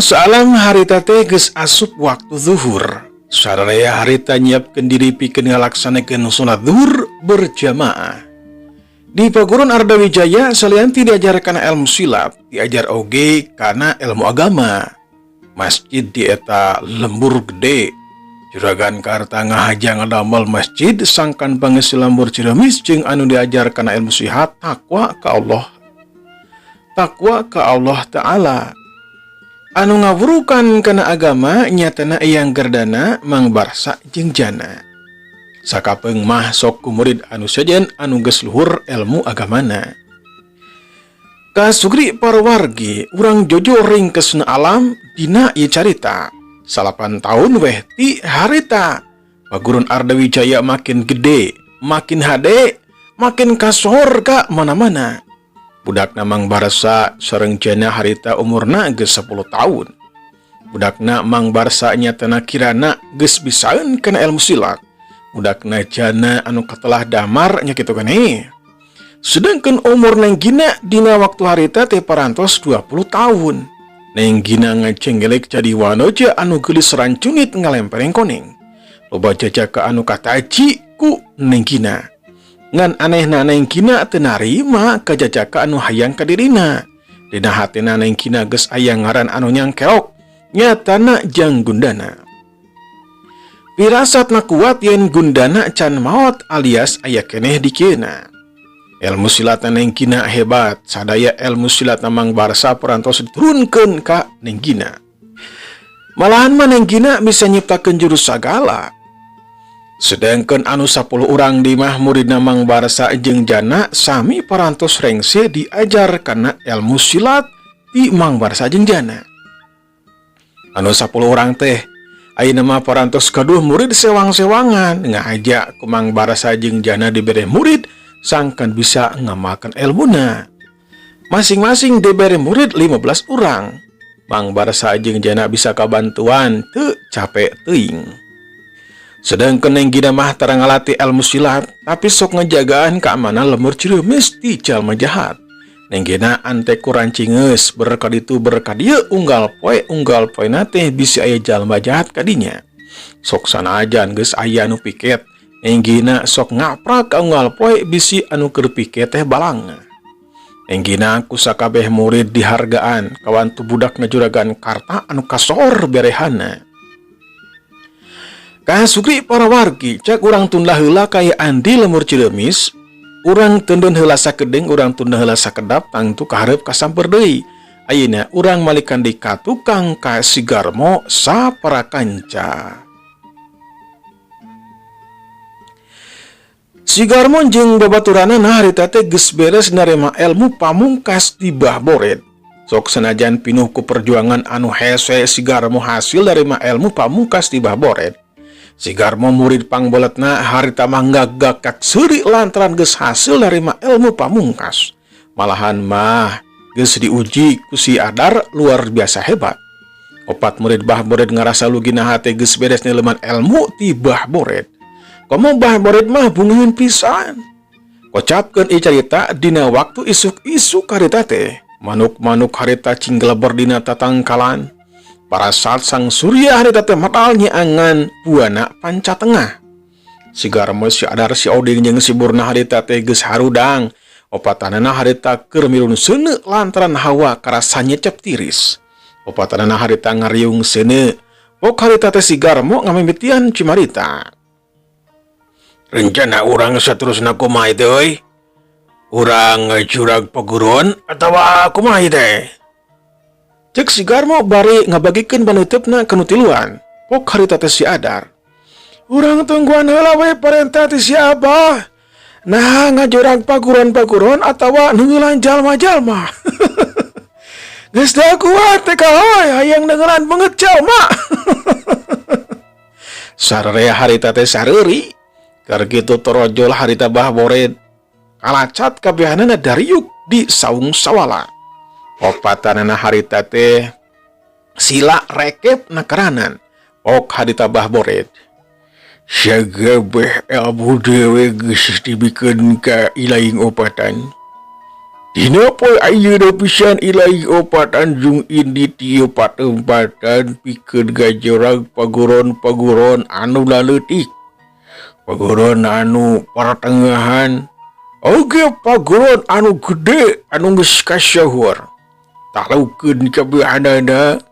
Salam harita teh geus asup waktu zuhur. Sadaya harita nyiapkeun diri pikeun ngalaksanakeun salat zuhur berjamaah. Di paguron Arda Wijaya salianti diajarkan ilmu silat, diajar oge kana ilmu agama. Masjid di eta lembur gede. Juragan karta ngahajang ngadamel masjid sangkan pangesi lembur Ciremis jeung anu diajarkan ilmu sihat takwa ka Allah. Takwa ka Allah Ta'ala. Anu ngawurukan kana agama nyatana eyang gerdana Mang Barsa jeung jana. Sakapeung mah sok ku murid anu sejen anu geus luhur ilmu agamana. Kasugri parwargi urang jojo ringkesna alam dina ieu carita. 8 tahun weh ti harita. Paguron Arda Wijaya makin gede, makin hade, makin kasor ka mana-mana. Budakna Mang Barsa sareng jana harita umurna geus 10 tahun. Budakna Mang Barsa nyatana kirana geus bisaeun kana ilmu silat. Budakna jana anu katelah damar nya kitu keneh. Sedangkeun umur Neng Gina dina waktu harita teh parantos 20 tahun. Neng Gina ngacenggelek jadi wanoja anu geulis rancunit ngalempereng koneng. Loba jajaka anu kataji ku Neng Gina. Ngan anehna Neng Gina teu narima kajajaka anu hayang ka dirina. Dina hatina Neng Gina geus aya ngaran anu nyangkeok, nyatana Jang Gundana. Firasatna kuat yen Gundana can maot alias aya keneh dikeuna. Ilmu silatna Neng Gina hebat, sadaya ilmu silatna Mang Barsa parantos diturunkeun ka Neng Gina. Malahan mah Neng Gina bisa nyiptakeun jurus sagala. Sedangkeun anu 10 urang di mah muridna Mang Barsa jeung jana sami parantos rengse diajar kana ilmu silat di Mang Barsa jeung jana. Anu 10 urang teh ayeuna mah parantos kaduh murid sewang-sewangan ngajak ku Mang Barsa jeung jana dibere murid sangkan bisa ngamalkan ilmuna. Masing-masing dibere murid 15 urang. Mang Barsa jeung jana bisa kabantuan teu capek teuing. Sedangkeun Neng Gina mah tara ngalatih ilmu silat, tapi sok ngajagaan keamanan lemur Ciremis ti jalma jahat. Neng Gina ante kurang cingeus berkaditu berkadieu unggal poe na teh bisi aya jalma jahat kadinya. Sok sanajan geus aya anu piket, Neng Gina sok ngaprak ka unggal poe bisi anu keur piket teh balang. Neng Gina ku sakabeh murid dihargaan kawan tu budakna juragan karta anu kasor berehana. Kasugri para wargi cak urang tunda heula kayaan di lemur Ciremis, urang tundun heula sakedeng, urang tunda heula sakedap tangtu kaharep kasamper deui. Ayeuna urang malikan di katukang ka Sigarmo saparakanca. Sigarmo jeung babaturanana harita teh geus beres narema ilmu pamungkas di Bahbored. Sok sanajan pinuh ku perjuangan anu hese Sigarmo hasil narema ilmu pamungkas di Bahbored. Sigarmo murid pangboletna harita mah gagak seuri lantaran geus hasil narima ilmu pamungkas. Malahan mah geus diuji ku si Adar luar biasa hebat. Opat murid Bahbored ngarasa lugina hate geus beres nileuman ilmu ti Bahbored. Komo Bahbored mah bungeun pisan. Kocapkeun ieu carita dina waktu isuk-isuk harita teh. Manuk-manuk harita cinggleber dina tatangkalan. Para saat sang surya harita teh matal nyaangan buana panca tengah. Sigarmo si Adar si Oding jeung si Burna harita teh geus harudang. Opatanana harita keur milun seuneu lantaran hawa karasa nyecep tiris. Opatanana harita ngariung seuneu. Pok harita teh Sigarmo ngamimitian cimarita. Rencana urang saterusna kumaha teh euy? Urang ngajurag paguron atawa kumaha teh? Cek Sigarmo bari ngabagikeun panuteupna kana tiluan. Pok harita teh si Adar. Urang tungguan heula we parentah ti si Abah. Nah ngajurag paguron-paguron atawa nunggulan jalma-jalma. Geus da kuat teh kahoy hayang dengeran banget jalma. Sararea harita teh sareuri. Keur kitu torojol harita Bahbored kalacat kabehanana dariuk di saung sawala. Opatanana harita teh sila rekep nakaranan. Ok harita Bahbored. Sagabeh ilmu dewe geus dibikeun ka ilaing opatan. Dina poe ayeuna pisan ilahi opatan jung indi tieu patempatan pikeun gajorang paguron-paguron anu laleutik. Paguron anu paratengahan oge paguron anu gede anu geus kasyahur. Talaukeun kabehanana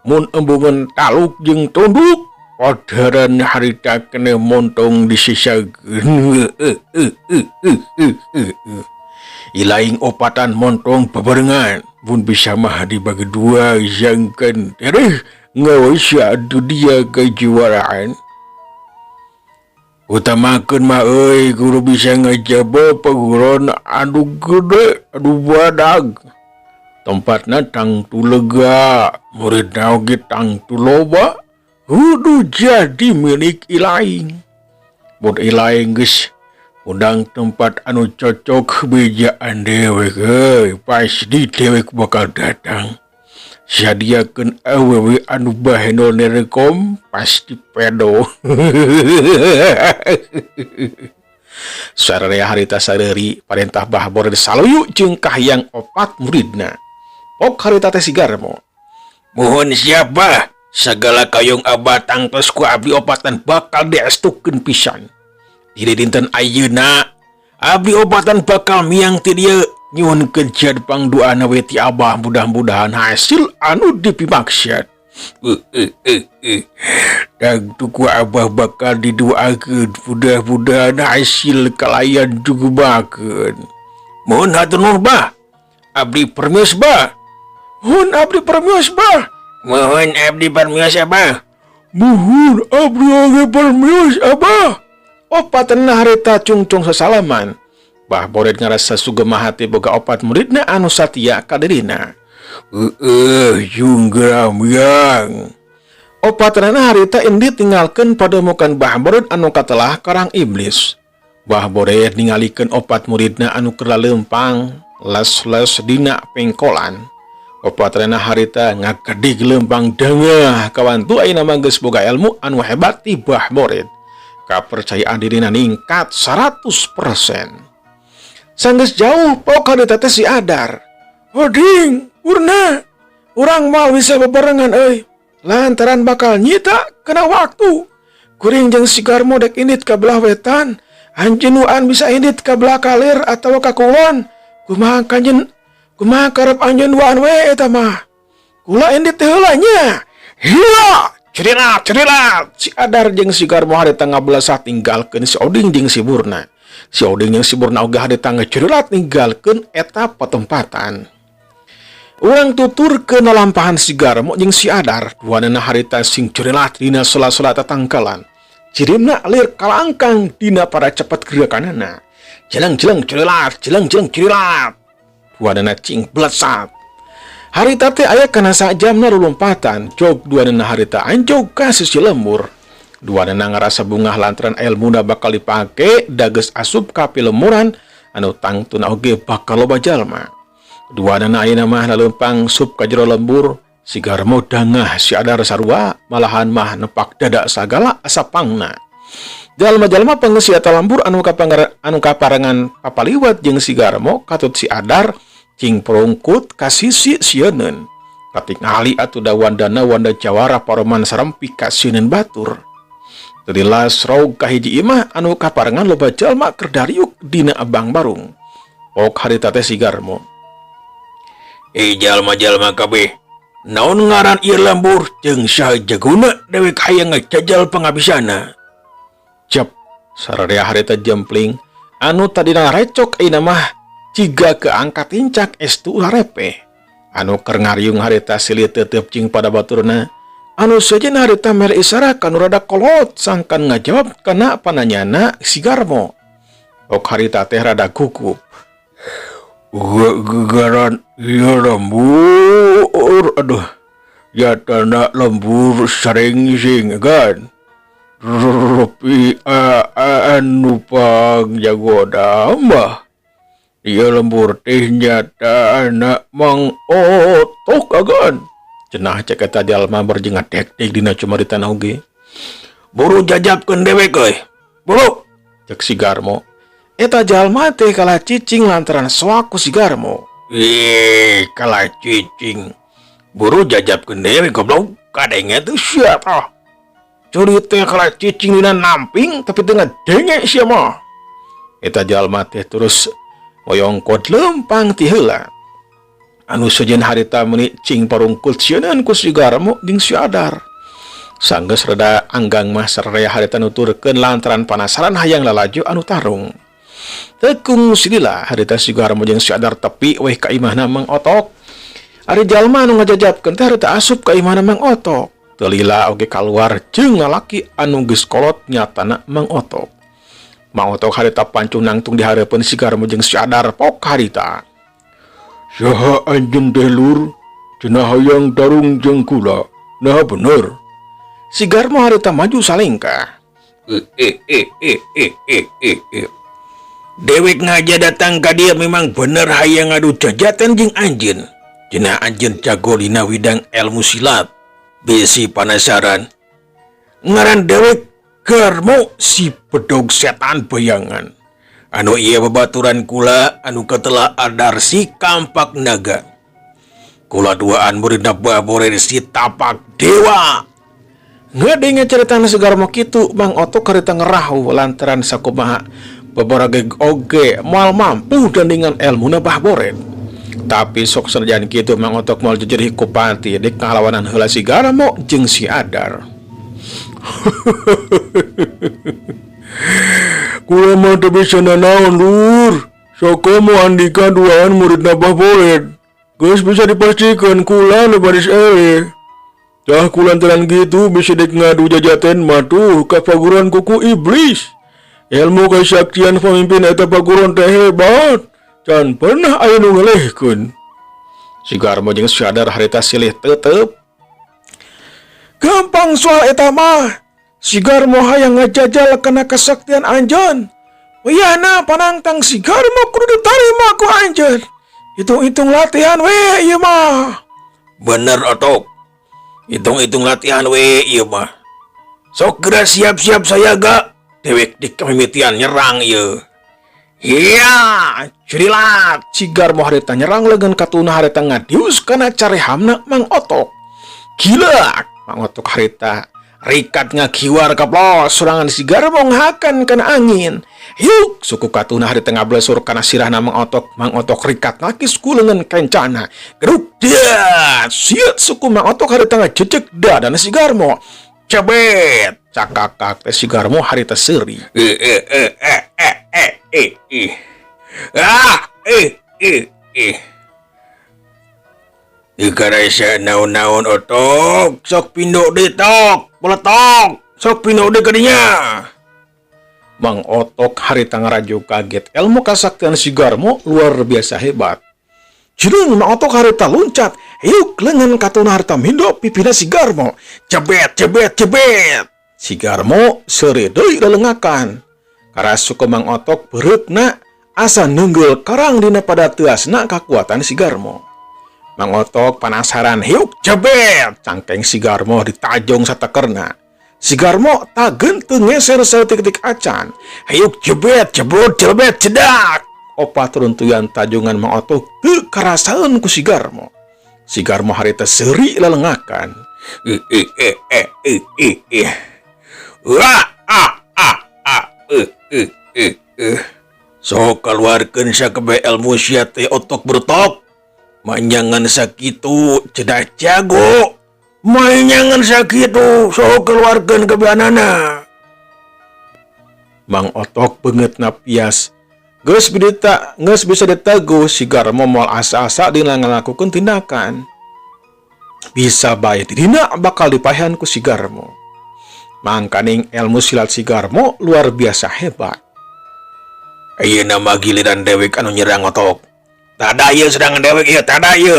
mun embungan taluk jeung tunduk padaran harita keneh montong disisageun. Ilaing opatan montong babarengan pun bisa mah dibagi dua jangkeun tereh ngawasa dunia kejuaraan. Utamakeun mah euy guru bisa ngajaba paguron anu gede anu badag. Tempatna tang tu lega, muridna oge tang tu loba, kudu jadi milik ilaing. Mun ilaing geus undang tempat anu cocok bejaan dewek euy, pasti dewek bakal datang. Sadiakeun awewe anu bahenol nerekom pasti pedo. Sararea harita sareuri parentah Bahbor saluyu jeung kahayang opat muridna. Pok harita teh sigarmo. Mohon siapa sagala kayong abah tangtos ku abdi opatan bakal diestukeun pisan. Di dinten ayeuna abdi opatan bakal miang ti dieu nyuhun keun pangdoana we ti abah mudah-mudahan hasil anu dipimaksad. Dan tuku abah bakal didoakeun mudah-mudahan hasil kalayan jugubakeun. Mohon hatur nuhun bah. Abdi permios bah. Mohon abdi permios bah. Mohon abdi permios abah. Mohon abdi oge permios abah. Opatna harita cungcung sasalaman. Bahbor ngarasa sugema hati boga opat muridna anu satia ka dirina. Junggram yang. Opatna harita indi tinggalkeun pademukan Bahbor anu katelah karang iblis. Bahbor ningalikeun opat muridna anu keur lempang les-les dina pengkolan. Opatna harita ngagedig lempang dengah kawantu ayeuna mah geus boga ilmu anu hebat ti Bahbor. Kapercayaan dirina ningkat 100%. Sanggeus jauh pok harita teh si Adar. Hoding, urna. Urang mau bisa bebarengan euy. Lantaran bakal nyita kena waktu. Kuring jeung si Garmo dek indit ka belah wetan. Anjeunuan bisa indit ka belah kalir atawa ka kulon. Kumaha karep anjeunuan we eta mah. Kula indit teh heula nya. Hiya! Cerilat. Si Adar jeung si Garmo harita ngabelasah tinggalkeun si Oding jeung si Burna. Si Oding jeung si Burna oge harita ngacerilat ninggalkeun eta patempatan. Urang tuturkeun lalampahan si Garmo jeung si Adar, duanana harita sing cerilat dina sela-sela tatangkalan. Cirimna lir kalangkang dina para cepet gerakanana. Jeleng-jeleng cerilat. Duanana cing blesat. Harita teh aya kana sajamna lulumpatan, jog duanana harita anjog ka sisi lembur. Duanana ngarasa bungah lantaran ilmuna bakal dipake dageus asup ka pilemuran anu tangtuna oge bakal loba jalma. Duanana ayeuna mah leumpang sup ka jero lembur, si Garmo dangah si Adar sarua malahan mah nepak dada sagala asapangna. Jalma-jalma pangeusi eta lembur anu kaparangan papaliwat jeung si Garmo katut si Adar cing perungkut ka sisi sieun. Katingali atuh wandana wanda jawara paroman sarempi ka sieun batur. Tadilas rog kahiji imah anu kaparengan loba jalma keur dariuk dina abang barung. Pok harita teh si Garmo. Jalma-jalma kabeh, naon ngaran ieu lembur jeung saha jaguna dewek hayang ngajajal pangabisana? Cep, sararea harita jempling anu tadina recok ayeuna mah ciga keangkat incak estu ularepeh. Anu keur ngariung harita silih teuteup cing pada baturna. Anu sejen harita mere isara kanu rada kolot sangkan ngajawab kana pananyana si Garmo. Ok harita teh rada gugup. Gegaran ieu lembur, aduh. Ya tanda lembur sering kan. Rupi anu pang jagoda mah. Ieu lembur teh nyata anak Mang Otok agan. Cenah cek eta jalma berjengat tek-tek dina cumaritan oge. Buru jajabkeun dewek euy. Buru, cek si Garmo. Eta jalma teh kalah cicing lantaran soak ku si Garmo. Kalah cicing. Buru jajabkeun dewe goblok. Kadenge teh sia tah. Curi teh kalah cicing dina namping tapi teu ngadenge sia mah. Eta jalma teh terus oyongkot lempang ti heula. Anu sejen harita meuni cing parungkul sieuneuan ku si Garmo jeung si Adar. Sanggeus rada anggang mah sararea harita nuturkeun lantaran panasaran hayang lalaju anu tarung. Tekung silila harita si Garmo jeung si Adar tepi weh ka imahna Mang Otok. Ari jalma anu ngajajabkeun teh harita asup ka imahna Mang Otok. Teu lila oge kaluar jeung lalaki anu geus kolot nyatana Mang Otok. Mang Otok harita pancung nangtung di hareupeun si Garmo jeung si Adar pok harita. Saha anjeun teh lur? Cenah hayang tarung jeung kula. Nah bener. Si Garmo harita maju salengkah. Dewek ngaja datang ka dia memang bener hayang ngadu jajatan jeung anjeun. Cenah anjeun jago dina widang ilmu silat. Bisi panasaran. Ngaran dewek Garmo si pedog setan bayangan. Anu ieu babaturan kula anu katela Adar si kampak naga. Kula duaan muridna babore si tapak dewa. Ngadenge caritana si Garmo kitu Mang Otok harita ngerahu lantaran sakumaha babarage oge moal mampu dandingan elmuna Bahboret. Tapi sok sanajan kitu Mang Otok moal jejerih ku pati dik ngalawanan heula si Garmo jeung si Adar. Kula mah teu bisa nanaon lur. Sakomo andika duaan muridna Bahboret. Geus bisa dipastikan kula nu baris ewe. Dah kulantaran gitu bisa dek ngadu jajaten matuh ka paguron kuku iblis. Ilmu kesaktian pemimpin eta paguron teh hebat. Can pernah aya nu ngelehkeun. Si Garmo jeung si Adar harita silih teuteup. Gampang soal eta mah. Si Garmo hayang ngajajal kana kesaktian anjeun. Wiyana panantang si Garmo kudu ditarima ku anjeun. Hitung-hitung latihan we ieu mah. Bener Otok. Hitung-hitung latihan we ieu mah. Sok geura siap-siap saya ga dewek dik kamimitian nyerang ieu. Iya, curilat. Si Garmo harita nyerang leugeun katuna harita ngadius kana carehamna Mang Otok. Gila, Mang Otok harita rikat ngakiwar kaplos sorangan si Garmo ngahakan kana angin. Yuk, suku katuna harita ngablesur kana sirahna Mang Otok. Mang Otok rikat nakis ku leungeun kencana. Geruk dah, siet suku Mang Otok harita ngajejek dadana si Garmo. Cebet, cakakak teh si Garmo harita seuri. Ikarasa naon-naon Otok, sok pindo deui tok, peletok, sok pindo deui ka dinya. Mang Otok harita ngarajo kaget ilmu kasaktian si Garmo luar biasa hebat. Jeung Mang Otok harita loncat, hiuk leungeun katuna harita mindo pipina si Garmo. Cebet. Si Garmo seuri deui lelengakan. Karasuku Mang Otok beurutna asa neunggel karang dina pada teasna kakuatan si Garmo. Mang Otok panasaran hiuk cebet, cangkeng si Garmo ditajong satekerna. Si Garmo tageun teu ngeser saeutik-tik acan. Hiuk jebet, cedak. Opat runtuyan tajongan Mang Otok teu karasaeun ku si Garmo. Si Garmo harita seuri lelengakan. So keluarkeun sakebe ilmu sia teh Otok bertok. Manjangan sakitu cedak jago. Manjangan sakitu so keluarkeun kebeanana. Mang Otok beungeutna pias. Geus bisa ditegu si Garmo moal asa-asa dina ngalakukeun tindakan. Bisa bae dina bakal dipaehan ku si Garmo. Mangkaning ilmu silat si Garmo luar biasa hebat. Ayeuna mah giliran dewek anu nyerang Otok. Tada ieu serangan dewek ieu, tada ieu.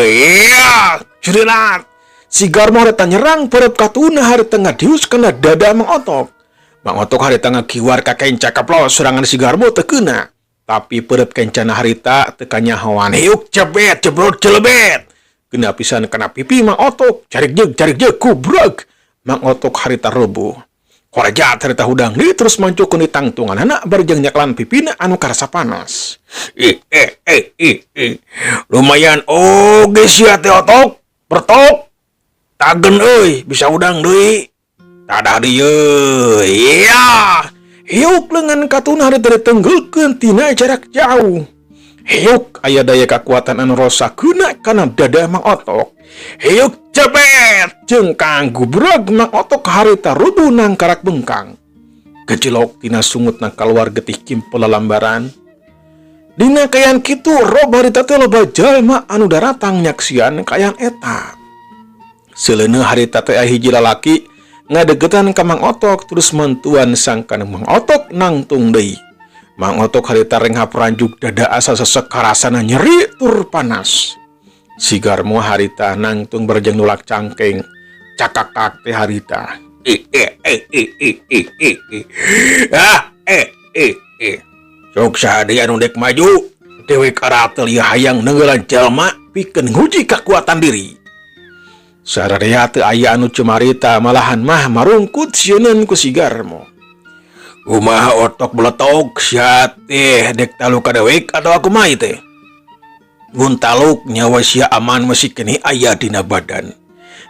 Iya, curilat. Si Garmo harita nyerang perep katuna harita ngadius kana dada Mang Otok. Mang Otok harita ngakiwar ka kenca kaplos serangan si Garmo teu keuna. Tapi perep kencana harita teu kanyahoan. Hiuk cebet, cebrot celebet. Kena pisan kana pipi Mang Otok. Carik jeug kubrag. Mang Otok harita rubuh. Horeja cerita hudang di terus mancukeun di tangtungan anak barjeng nyaklan pipina anu karasa panas. Lumayan oge sia teh otok, bertok. Tagen euy, bisa udang deui. Tadah dieu. Ya. Hiuk lengan katuna hari tenggulkeun tina jarak jauh. Hiuk aya daya kekuatan anu rosakeuna kana dada Mang Otok. Hiuk cepet jengkang gubrag Mang Otok harita rubuh nang karak bengkang. Gejlok tina sungut nang kaluar getih kimpul lalambaran. Dina kayan kitu rob harita teh loba jalma anu daratang nyaksian kayan eta. Seuleuna harita teh hiji lalaki ngadegetan ka Mang Otok terus mentuan sangkan Mang Otok nangtung deui. Mang Otok harita renghap ranjuk dada asa sesek karasana nyeri tur panas. Sigarmo harita nangtung berjeng nulak cangkeng cakakak teh harita. Sok sadaya anu dek maju dewe karatel ieu hayang neunggelan jalma pikeun nguji kekuatan diri. Saradaya teu aya anu cemarita malahan mah marungkut sieunun ku sigarmo. Kumaha otok beletok sia teh dek taluk ka dewek atawa kumaha teh? Mun taluk nyawa sia aman masih kini aya dina badan.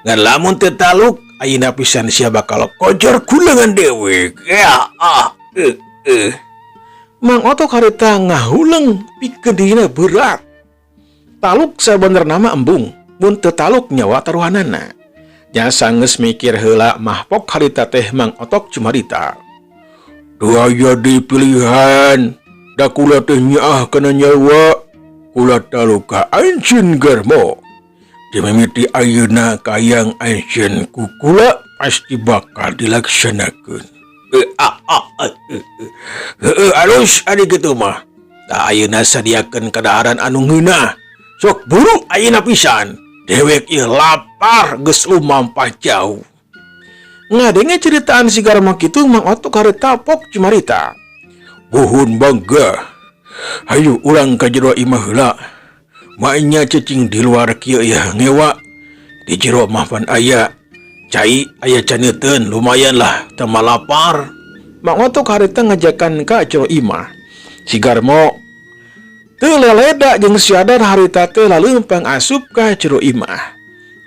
Ngan lamun teu taluk ayeuna pisan sia bakal kojor kulengan dewek. Mang Otok harita ngahuleng pikeun dina berat. Taluk sabenerna mah embung. Mun teu taluk nyawa taruhanana. Nya sanggeus mikir heula mahpok harita teh Mang Otok cumarita. Dua jadi pilihan. Da kula teh nyaah kana nyawa. Kula taluk ka anjeun garmo. Dimimiti ayeuna kayang anjeun ku kula pasti bakal dilaksanakeun. Alus adi kitu mah. Da ayeuna sadiakeun kadaharan anu ngeunah. Sok buru ayeuna pisan. Dewek ieu lapar geus lumampah jauh. Ngadenge ceritaan si garma kitu Mang Otok harita pok cumarita. Buhun bangga. Hayu urang ka jero imah heula. Mainnya cacing di luar kieu ya ngewa. Di jero mah pan aya cai aya caneuteun lumayan lah teu lapar. Mang Otok harita ngajakan ka jero imah. Si garmo teu leleda jeung siadar harita teh laleumpang asup ka jero imah.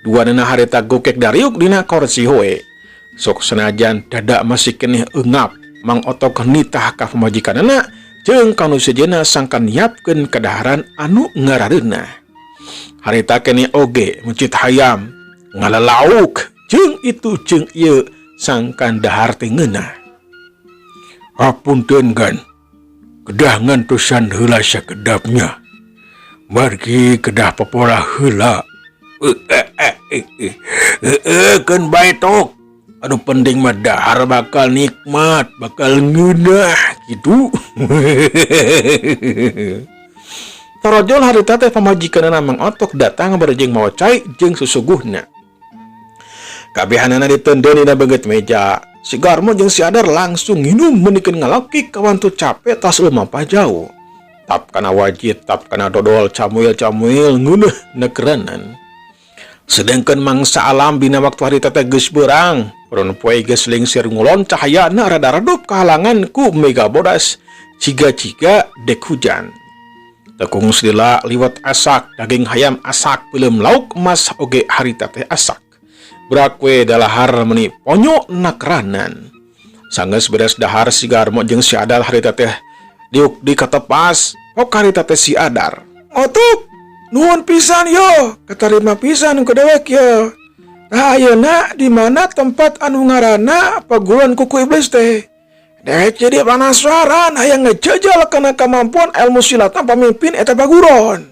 Duanana harita gokek dariuk dina kursi hoe. Sok senajan dada masih keneh eungap, Mang Otok nitah ka pamajikanana jeung kanu sejeuna sangkan nyiapkeun kadaharan anu ngarareunna. Harita keneh oge mencit hayam ngalalauk jeung itu jeung ieu sangkan dahar teh ngeunah. Hapunten gan. Kedah ngantosan heula sakedapnya. Margi kedah popola heula. Keun bae tok. Anu penting mah dahar bakal nikmat, bakal ngeunah gitu. Tarojol harita teh pamajikanana Mang Otok datang barejeng mawa cai jeung susuguhna. Kabehanana ditendeun dina beungeut meja. Si garmo jeung si adar langsung nginum menikeun ngalokik kawan tu capek tas lumampah jauh. Tap kana wajit, tap kana dodol, camuil ngeuneuh negeranan. Sedengkeun mangsa alam dina waktu harita teh geus beurang. Peron poe geus lingsir ngulon cahayana rada redup kahalangan ku mega bodas ciga-ciga dek hujan. Tekung sedila liwat asak, daging hayam asak, pelem lauk emas oge harita teh asak. Brakwe dalahar meni ponyo nakranan. Sanggeus beres dahar si garmo jeung si adar harita teh diuk di katepas, pok harita teh si adar. Otuk, nuhun pisan yo, katarima pisan ku dewek yo. Tah ayeuna di mana tempat anu ngaranna paguruan kuku iblis teh? Dewek jadi penasaran hayang ngejajal kana kemampuan ilmu silatan pamimpin eta paguron.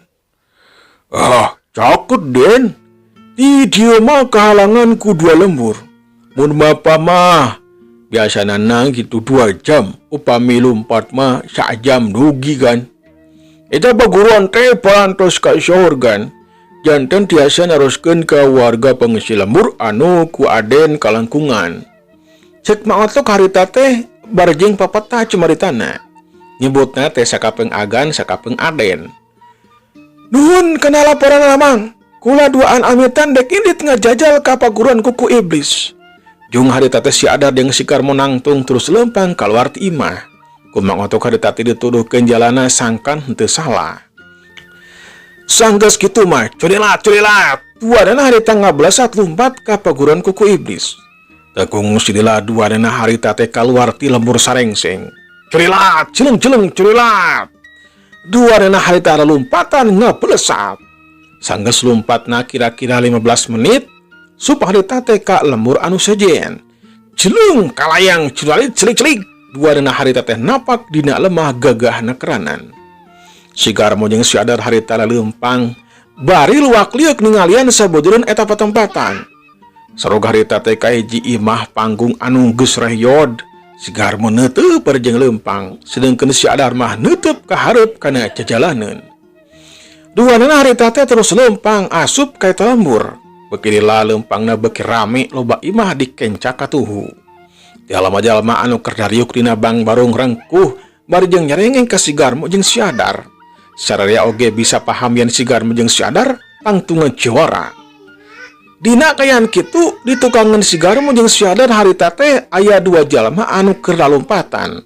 Cakut den. Di dieu mah kahalangan ku 2 lembur. Mun bapa mah biasana gitu 2 jam, upami lumpat mah sak jam dugi kan. Eta paguruan teh parantos ka sorgan. Janten tiasa naroskeun ka warga pengisi lembur anu ku aden kalangkungan. Cek Mang Otok harita teh barjeng papata cumaritana. Nyebutna teh sakapeng agan sakapeng aden. Nuhun kana laporan Mang. Kula duaan amitan dek indit ngajajal ka paguruan kuku iblis. Jung harita teh si Adar jeung si Garmo nangtung terus lempang keluar ti imah. Kumang otok harita teh dituduhkeun jalana sangkan henteu salah. Sanggeus kitu mah, curilat. Duadana harita ngablasat lumpat ka paguran kuku iblis. Tekung sidila duadana harita teh kaluar ti lembur sarengseng. Curilat, curilat. Duadana harita lompatan ngablesat. Sanggeus lompatna kira-kira 15 menit, sup harita teh ka lembur anu sejen. Celung kalayang curalit celik-celik. Duadana harita teh napak dina lemah gagahna keranan. Si Garmo jeung si Adar harita lempang bari luak liuk ningalian sabodureun eta patempatan. Sarog harita teh ka hiji imah panggung anu geus rehyod. Si Garmo neuteup jeung lempang, sedengkeun si Adar mah neuteup ka hareup kana jajalaneun. Duanana harita teh terus lempang asup ka eta lembur. Beuki lila lempangna beuki rame loba imah dikencak katuhu. Jalma-jalma anu keur dariuk dina bang barung rengkuh bari jeung nyarengeng ka si Garmo jeung si Adar. Sararea oge bisa paham yen si Garmo jeung si Adar tangtungan juara. Dina kayan kitu di tukangan si Garmo jeung si Adar harita teh aya 2 jalma anu keur lalompatan.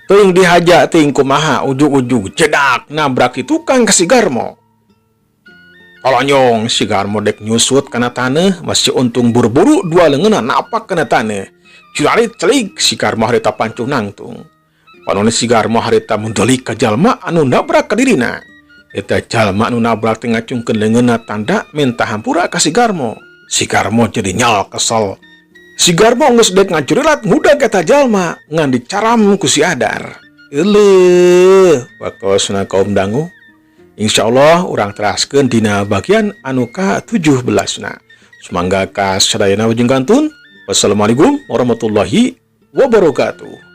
Teuing dihaja teuing kumaha ujug-ujug cedak nabrak ti tukang ka si Garmo. Kolonyong si Garmo dek nyusut kana taneuh masih untung buru-buru 2 leungeunna napak kana taneuh. Curalit celik si Garmo harita pancuh nangtung. Panono si Garmo harita mundelik ka jalma anu nabrak ka dirina. Eta jalma anu nabrak teh ngacungkeun leungeunna tanda minta hampura ka si Garmo. Si Garmo jadi nyal kesel. Si Garmo geus dek ngacurilat ngudag eta jalma ngan dicaram ku si Adar. Euleuh, waktosna kaum dangu. Insyaallah urang teraskeun dina bagian anu ka-17na. Sumangga ka sadayana ujung kantun. Wassalamualaikum warahmatullahi wabarakatuh.